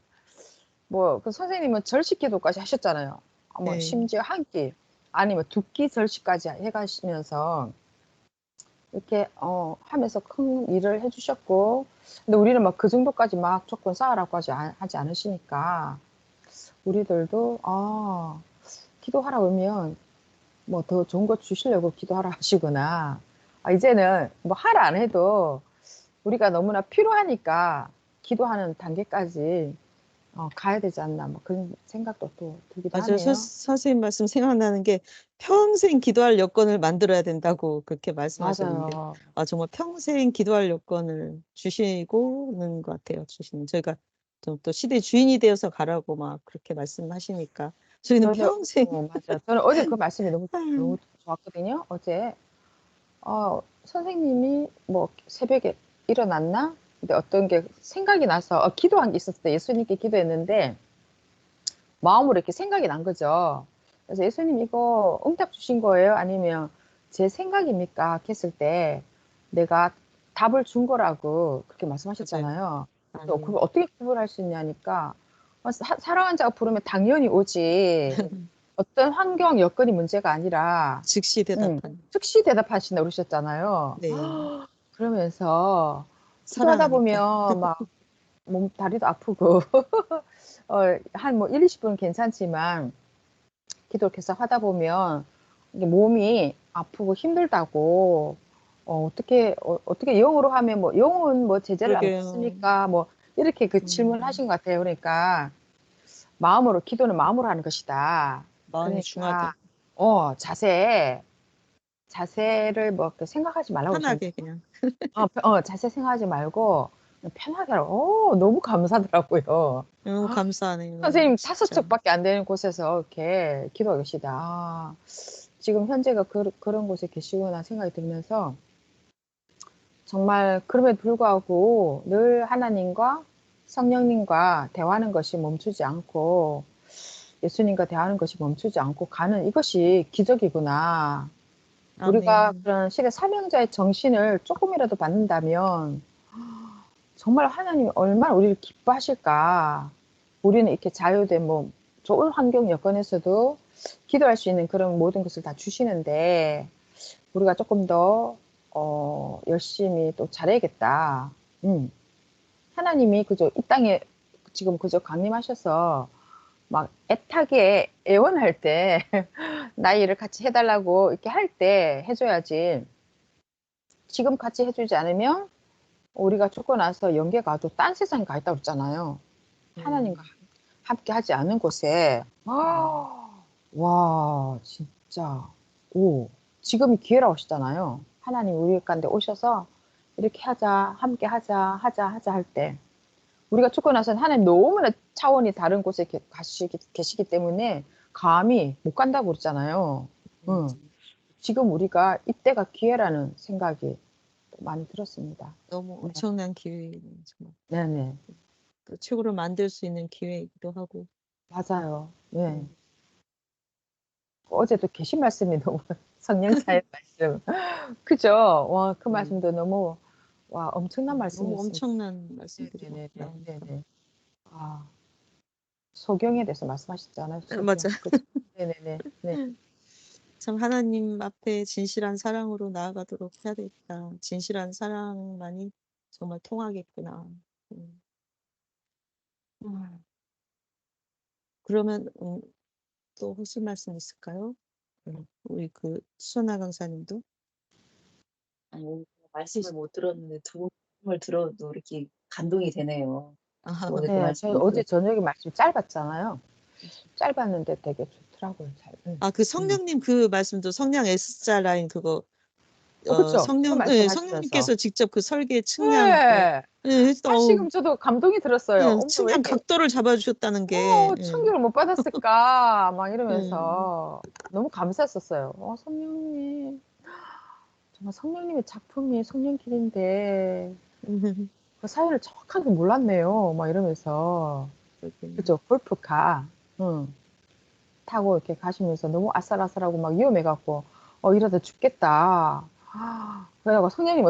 뭐 그 선생님은 절식 기도까지 하셨잖아요. 뭐 네. 심지어 한 끼 아니면 두 끼 절식까지 해가시면서 이렇게 하면서 큰 일을 해주셨고 근데 우리는 막 그 정도까지 막 조건 쌓으라고 하지 않으시니까 우리들도 기도하라 그러면 뭐 더 좋은 거 주시려고 기도하라 하시구나. 이제는 뭐 하라 안 해도 우리가 너무나 필요하니까 기도하는 단계까지 가야 되지 않나 뭐 그런 생각도 또 들기도 맞아요. 하네요. 선생님 말씀 생각나는 게 평생 기도할 여건을 만들어야 된다고 그렇게 말씀하셨는데 맞아요. 정말 평생 기도할 여건을 주시고는 것 같아요. 저희가 좀 또 시대 주인이 되어서 가라고 막 그렇게 말씀하시니까 저희는 평생 맞아요. 저는 어제 그 말씀이 너무 음, 좋았거든요. 어제 선생님이 뭐 새벽에 일어났나? 근데 어떤 게 생각이 나서 기도한 게 있었어요. 예수님께 기도했는데 마음으로 이렇게 생각이 난 거죠. 그래서 예수님 이거 응답 주신 거예요? 아니면 제 생각입니까? 했을 때 내가 답을 준 거라고 그렇게 맞아요. 말씀하셨잖아요. 또 아멘. 그걸 어떻게 구별할 수 있냐니까 사랑하는 자가 부르면 당연히 오지. 어떤 환경 여건이 문제가 아니라 즉시 대답하는. 즉시 대답하신다 그러셨잖아요. 네. 그러면서 기도하다 사랑하니까. 보면 막 몸 다리도 아프고 한 뭐 1, 20분 괜찮지만 기도를 계속 하다 보면 이게 몸이 아프고 힘들다고 어떻게 영으로 하면 뭐 영은 뭐 제재를 안 그러게요. 받습니까? 뭐 이렇게 그 질문하신 것 같아요. 그러니까 마음으로 기도는 마음으로 하는 것이다. 마음이 중하다. 그러니까 자세를 뭐 이렇게 생각하지 말라고 편하게 그러셨나요? 그냥. 자세 생각하지 말고 그냥 편하게 하라고. 너무 감사하더라고요. 너무 감사하네요. 선생님 진짜. 5척밖에 안 되는 곳에서 이렇게 기도하고 계시다. 지금 현재가 그런 곳에 계시구나 생각이 들면서 정말 그럼에도 불구하고 늘 하나님과 성령님과 대화하는 것이 멈추지 않고 예수님과 대화하는 것이 멈추지 않고 가는 이것이 기적이구나. 우리가 아멘. 그런 시대 사명자의 정신을 조금이라도 받는다면 정말 하나님이 얼마나 우리를 기뻐하실까. 우리는 이렇게 자유된 뭐 좋은 환경 여건에서도 기도할 수 있는 그런 모든 것을 다 주시는데 우리가 조금 더 열심히 또 잘해야겠다. 하나님이 그저 이 땅에 지금 그저 강림하셔서 막 애타게 애원할 때 나의 일을 같이 해달라고 이렇게 할 때 해줘야지. 지금 같이 해주지 않으면 우리가 죽고 나서 영계 가도 딴 세상에 가 있다고 그랬잖아요. 하나님과 함께 하지 않은 곳에 와 진짜 지금이 기회라고 하시잖아요. 하나님 우리 가운데 오셔서 이렇게 하자 함께 하자 할 때 우리가 죽고 나서는 하나님 너무나 차원이 다른 곳에 계시기 때문에 감히 못 간다고 그랬잖아요. 지금 우리가 이때가 기회라는 생각이 많이 들었습니다. 너무 네. 엄청난 기회예요. 정말. 네네. 또 최고로 만들 수 있는 기회이기도 하고. 맞아요. 네. 어제도 계신 말씀이 너무 성령사의 말씀. 그죠? 와, 그 말씀도 너무 엄청난 너무 말씀이었습니다. 엄청난 말씀들이 네네네. 나오니까. 네네. 소경에 대해서 말씀하셨잖아요. 소경. 맞아. 그죠? 네네네. 네. 참 하나님 앞에 진실한 사랑으로 나아가도록 해야 되겠다. 진실한 사랑만이 정말 통하겠구나. 음. 그러면 또 하실 말씀 있을까요? 우리 그 수나 강사님도. 아니, 오늘 말씀을 못 들었는데 두 분을 들어도 이렇게 감동이 되네요. 오늘 그 네, 말씀 저희 어제 저녁에 말씀 짧았잖아요. 짧았는데 되게 좋더라고요. 그 성령님 그 말씀도 성령 S자 라인 그거 그쵸? 그 말씀하시면서. 성령님께서 직접 그 설계 측량 네. 어우, 지금 저도 감동이 들었어요. 어머, 왜 측량 이렇게 각도를 잡아주셨다는 게 충격을 못 받았을까? 막 이러면서 너무 감사했었어요. 성령님. 정말 성령님의 작품이 성령길인데 그 사연을 정확하게 몰랐네요. 막 이러면서. 그죠? 골프카. 타고 이렇게 가시면서 너무 아슬아슬하고 막 위험해갖고 이러다 죽겠다. 그래갖고 성령님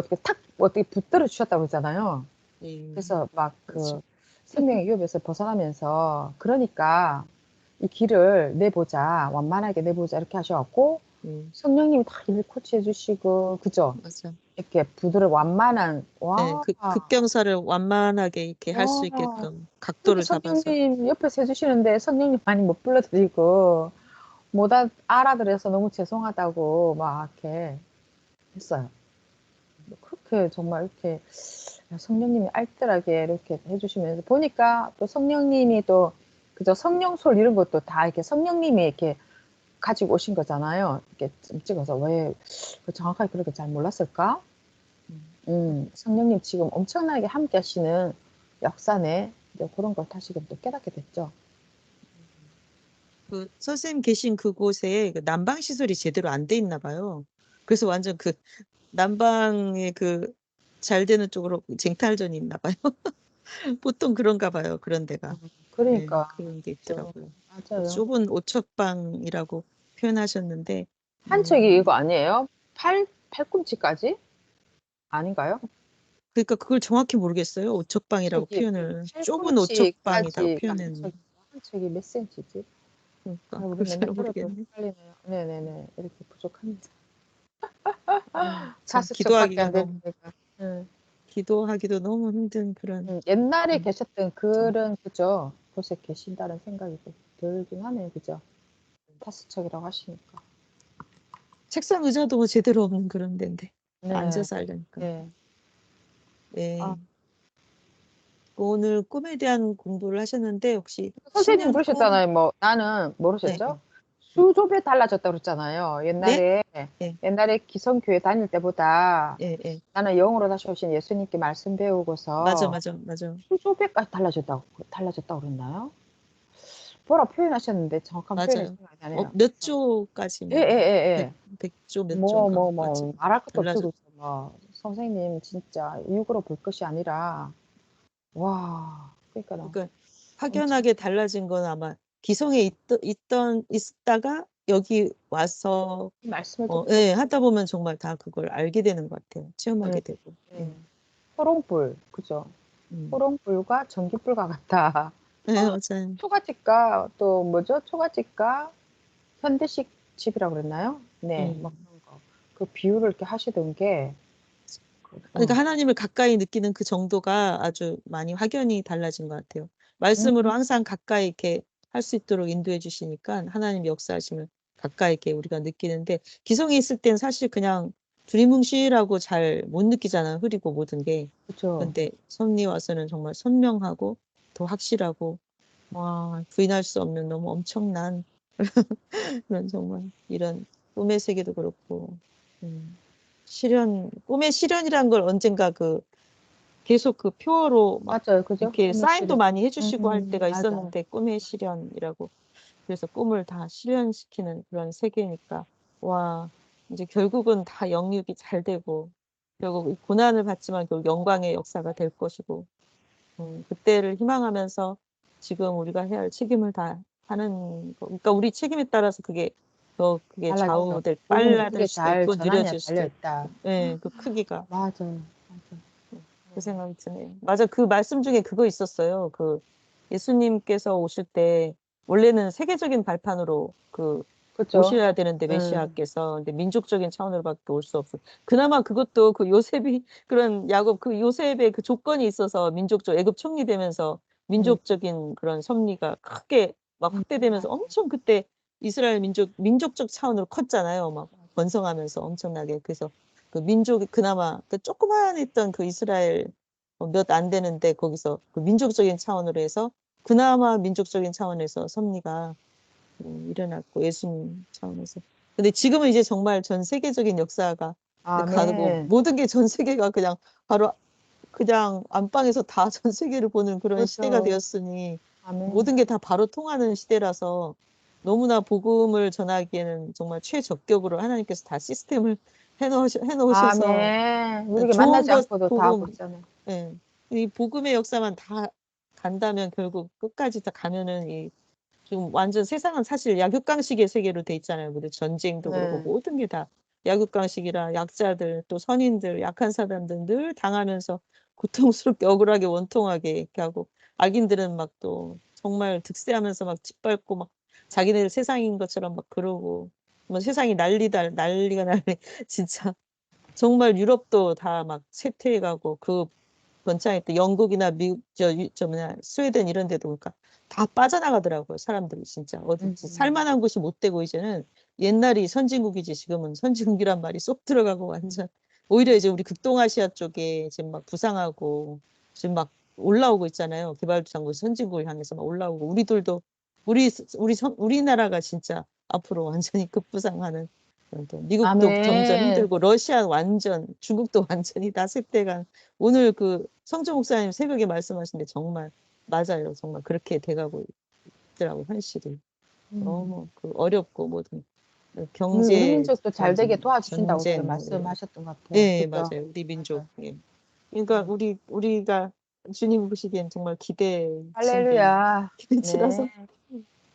어떻게 붙들어 주셨다고 그러잖아요. 그래서 막 그렇죠. 생명의 위협에서 벗어나면서 그러니까 이 길을 내보자 완만하게 내보자 이렇게 하셔갖고 성령님이 다 일 코치해 주시고 그죠? 맞아. 이렇게 완만한 급경사를 완만하게 이렇게 할 수 있게끔 각도를 잡아서. 성령님 옆에서 해주시는데 성령님 많이 못 불러드리고 못 알아들어서 너무 죄송하다고 막 이렇게 했어요. 그렇게 정말 이렇게 성령님이 알뜰하게 이렇게 해주시면서 보니까 또 성령님이 또 그저 성령솔 이런 것도 다 이렇게 성령님이 이렇게 가지고 오신 거잖아요. 이렇게 찍어서 왜 정확하게 그렇게 잘 몰랐을까? 성령님 지금 엄청나게 함께 하시는 역사네. 이제 그런 걸 다시 또 깨닫게 됐죠. 그 선생님 계신 그곳에 그 난방 시설이 제대로 안 돼 있나 봐요. 그래서 완전 그 난방에 그 잘 되는 쪽으로 쟁탈전이 있나 봐요. 보통 그런가 봐요. 그런 데가. 그러니까. 그런 게 있더라고요. 맞아요. 좁은 오척방이라고 표현하셨는데 한 척이 이거 아니에요? 팔꿈치까지? 아닌가요? 그러니까 그걸 정확히 모르겠어요. 오척방이라고 표현을 좁은 오척방이라고 표현했는데 한 척이 몇 센치지? 그러니까 우리 글쎄 맨날 들어도 모르겠네. 헷갈리네요. 네네네. 이렇게 부족합니다. 참 5척밖에 기도하기가 안 너무 되니까. 응. 기도하기도 너무 힘든 그런 옛날에 음, 계셨던 그런 그죠? 곳에 계신다는 생각이 들긴 하네요. 그죠? 5척이라고 하시니까. 책상 의자도 뭐 제대로 없는 그런 데인데 네. 앉아서 하려니까. 네. 네. 아, 오늘 꿈에 대한 공부를 하셨는데 혹시 선생님 신년 꿈? 그러셨잖아요. 뭐 나는 네, 모르셨죠? 네, 수조배 달라졌다 그랬잖아요. 네, 옛날에 기성교회 다닐 때보다 네, 네. 나는 영으로 다시 오신 예수님께 말씀 맞아, 배우고서 맞아, 맞아. 수조배까지 달라졌다고 그랬나요? 뭐라 표현하셨는데 정확한 표현이 맞아요. 생각이 나네요. 몇 조까지 예, 예, 뭐 예, 예. 100조 몇 조인가까지 말할 것도 없어요. 달라졌. 그죠? 뭐, 선생님 진짜 육으로 볼 것이 아니라, 와, 그러니까 그러니까 엄청, 확연하게 달라진 건 아마 기성에 있다가 여기 와서 말씀을 듣고, 예, 하다 보면 정말 다 그걸 알게 되는 것 같아요. 예, 체험하게 되고. 예. 호롱불, 그죠? 음. 호롱불과 전기불과 같다. 네, 맞아요. 초가집과 또 뭐죠? 초가집과 현대식 집이라고 그랬나요? 네, 막 음. 그런 거. 그 비유를 이렇게 하시던 게, 그러니까 하나님을 가까이 느끼는 그 정도가 아주 많이 확연히 달라진 것 같아요. 음, 말씀으로 항상 가까이 이렇게 할 수 있도록 인도해 주시니까 하나님 역사하심을 가까이 이렇게 우리가 느끼는데 기성에 있을 땐 사실 그냥 두리뭉실하고 잘 못 느끼잖아요. 흐리고 모든 게. 그죠. 근데 섭리 와서는 정말 선명하고 더 확실하고 와 부인할 수 없는 너무 엄청난 그런 정말 이런 꿈의 세계도 그렇고 꿈의 실현이란 걸 언젠가 계속 그 표어로 막 맞아요. 그죠? 이렇게 꿈의 사인도 실현. 많이 해주시고 할 때가 맞아요. 있었는데 꿈의 실현이라고 그래서 꿈을 다 실현시키는 그런 세계니까 와 이제 결국은 다 영육이 잘 되고 결국 이 고난을 받지만 결국 영광의 역사가 될 것이고 그때를 희망하면서 지금 우리가 해야 할 책임을 다 하는 거. 그러니까 우리 책임에 따라서 그게 달라지죠. 좌우될 복음이 빨라질 어떻게 수도 잘 있고 전하냐에 느려질 수도 달려 있다. 있고 예, 그 크기가 맞아요. 맞아. 그 생각이 드네요. 맞아. 그 말씀 중에 그거 있었어요. 예수님께서 오실 때 원래는 세계적인 발판으로 그죠? 오셔야 되는데 메시아께서 근데 민족적인 차원으로밖에 올 수 없어. 그나마 그것도 그 요셉이 그런 야곱 그 요셉의 그 조건이 있어서 민족적 애굽 총리되면서 음, 민족적인 그런 섭리가 크게 막 확대되면서 맞아. 엄청 그때 이스라엘 민족적 차원으로 컸잖아요. 막 번성하면서 엄청나게. 그래서 그 민족이 그나마 그 조그만 했던 그 이스라엘 몇 안 되는데 거기서 그 민족적인 차원으로 해서 그나마 민족적인 차원에서 섭리가 일어났고 예수님 차원에서. 근데 지금은 이제 정말 전 세계적인 역사가 가고 아멘. 모든 게 전 세계가 그냥 바로 그냥 안방에서 다 전 세계를 보는 그런 시대가 그렇죠. 되었으니 아멘. 모든 게 다 바로 통하는 시대라서 너무나 복음을 전하기에는 정말 최적격으로 하나님께서 다 시스템을 해놓으셔서 아멘. 우리에게 좋은 만나지 것 않고도 다 하고 복음 있잖아요. 예. 이 복음의 역사만 다 간다면 결국 끝까지 다 가면은 지금 완전 세상은 사실 약육강식의 세계로 돼 있잖아요. 그리고 전쟁도 그렇고 네. 모든 게 다 약육강식이라 약자들 또 선인들 약한 사람들 늘 당하면서 고통스럽게 억울하게 원통하게 이렇게 하고 악인들은 막 또 정말 득세하면서 막 짓밟고 막 자기네들 세상인 것처럼 막 그러고 뭐 세상이 난리가 난리 진짜 정말 유럽도 다 막 쇠퇴해가고 번창할 때 영국이나 미국 저 뭐냐 스웨덴 이런 데도 그러니까 다 빠져나가더라고요. 사람들이 진짜 어디 살만한 곳이 못 되고 이제는 옛날이 선진국이지 지금은 선진국이란 말이 쏙 들어가고 완전 오히려 이제 우리 극동아시아 쪽에 지금 막 부상하고 지금 막 올라오고 있잖아요. 개발도상국 선진국을 향해서 막 올라오고 우리나라가 진짜 앞으로 완전히 급부상하는 또 미국도 점점 아멘. 힘들고 러시아 완전 중국도 완전히 다 쇠퇴가 오늘 성주 목사님 새벽에 말씀하신데 정말 맞아요. 정말 그렇게 돼가고 있더라고 현실이 너무 어렵고 모든 우리 경제 민족도 잘 되게 전쟁, 도와주신다고 그때 전쟁 말씀하셨던 것 같아요. 예 그죠? 맞아요. 우리 민족 맞아요. 예. 그러니까 우리가 주님 보시기엔 정말 기대친 게 할렐루야. 네. 기대치라서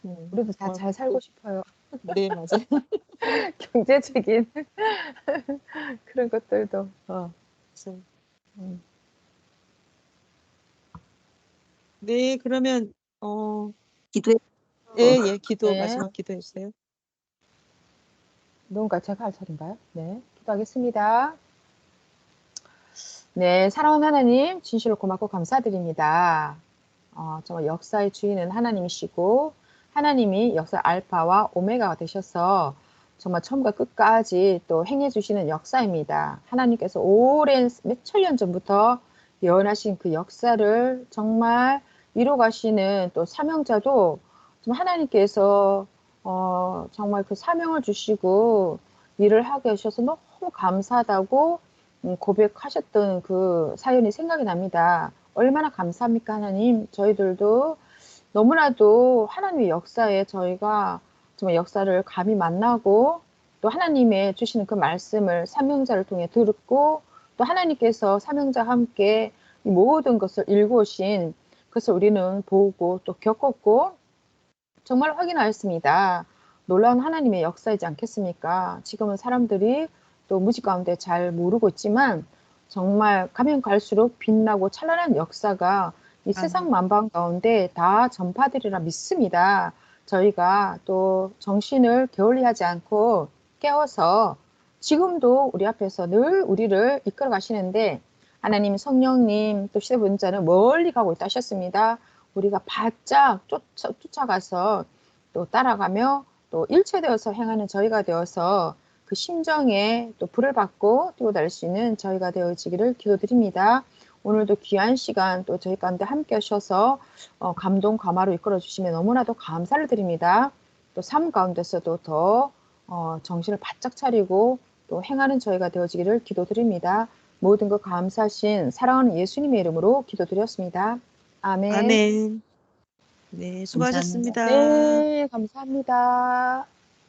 우리도 다 정말 잘 살고 싶어요. 네 맞아요. 경제적인 그런 것들도. 그래서 음. 네 그러면 어 기도해. 예, 기도, 네. 마지막 기도해 주세요. 누군가 제가 할 차례인가요? 네, 기도하겠습니다. 네, 사랑하는 하나님, 진실로 고맙고 감사드립니다. 정말 역사의 주인은 하나님이시고 하나님이 역사 알파와 오메가가 되셔서 정말 처음과 끝까지 또 행해 주시는 역사입니다. 하나님께서 오랜 몇천 년 전부터 예언하신 그 역사를 정말 이뤄 가시는 또 사명자도 정말 하나님께서 정말 그 사명을 주시고 일을 하게 하셔서 너무 감사하다고 고백하셨던 그 사연이 생각이 납니다. 얼마나 감사합니까, 하나님? 저희들도 너무나도 하나님의 역사에 저희가 정말 역사를 감히 만나고 또 하나님의 주시는 그 말씀을 사명자를 통해 듣고 또 하나님께서 사명자와 함께 이 모든 것을 일구신 그것을 우리는 보고 또 겪었고 정말 확인하였습니다. 놀라운 하나님의 역사이지 않겠습니까? 지금은 사람들이 또 무지 가운데 잘 모르고 있지만 정말 가면 갈수록 빛나고 찬란한 역사가 이 세상 만방 가운데 다 전파되리라 믿습니다. 저희가 또 정신을 게을리하지 않고 깨워서 지금도 우리 앞에서 늘 우리를 이끌어 가시는데 하나님 성령님 또 시대분자는 멀리 가고 있다 하셨습니다. 우리가 바짝 쫓아가서 또 따라가며 또 일체되어서 행하는 저희가 되어서 그 심정에 또 불을 받고 뛰고 달릴 수 있는 저희가 되어지기를 기도드립니다. 오늘도 귀한 시간 또 저희 가운데 함께 하셔서 감동 감화로 이끌어 주시면 너무나도 감사를 드립니다. 또 삶 가운데서도 더 정신을 바짝 차리고 또 행하는 저희가 되어지기를 기도드립니다. 모든 것 감사하신 사랑하는 예수님의 이름으로 기도드렸습니다. 아멘. 아멘. 네, 수고하셨습니다. 네, 감사합니다.